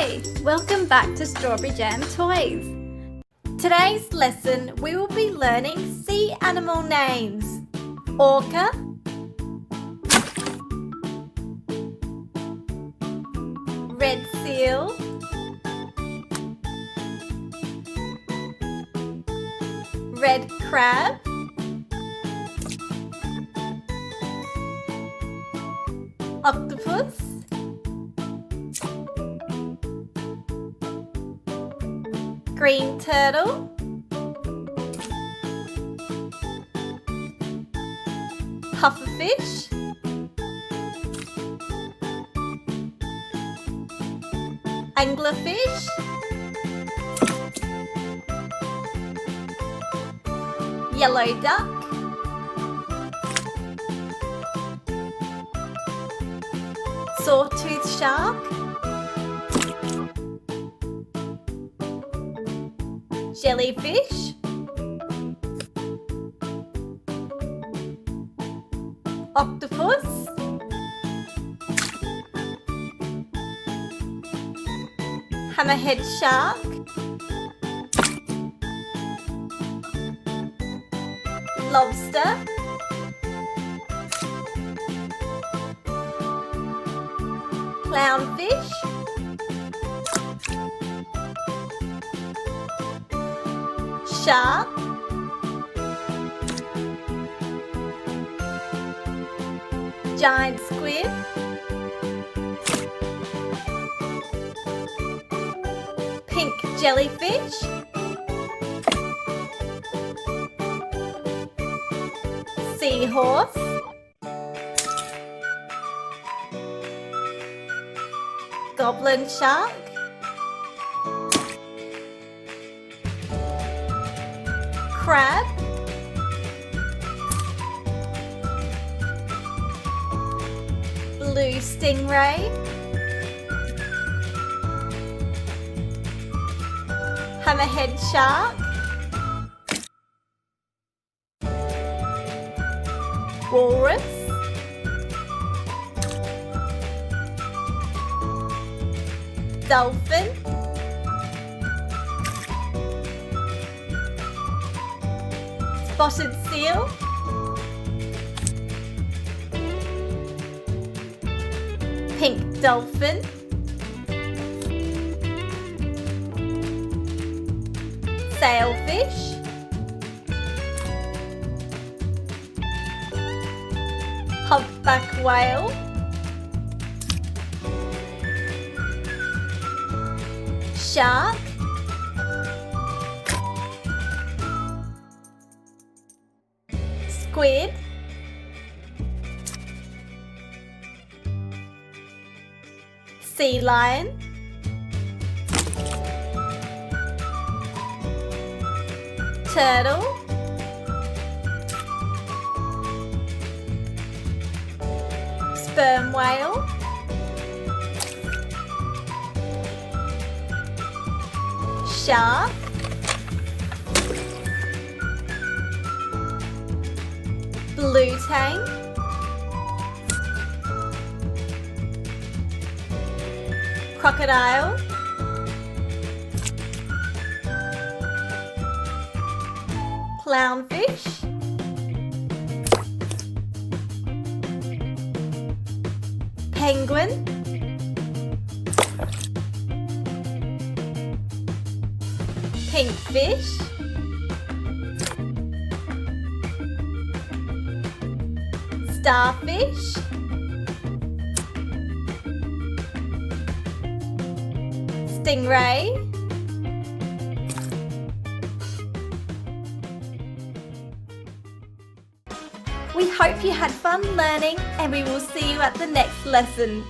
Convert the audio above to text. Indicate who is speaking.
Speaker 1: Hi, welcome back to Strawberry Jam Toys. Today's lesson we will be learning sea animal names. Orca, red seal, red crab, octopus, green turtle, pufferfish, anglerfish, yellow duck, sawtooth shark, jellyfish, octopus, hammerhead shark, lobster, clownfish, shark, giant squid, pink jellyfish, seahorse, goblin shark, crab, blue stingray, hammerhead shark, walrus, dolphin, spotted seal, pink dolphin, sailfish, humpback whale, shark, squid, sea lion, turtle, sperm whale, shark, blue tang, crocodile, clownfish, penguin, pink fish, starfish, stingray, we hope you had fun learning and we will see you at the next lesson.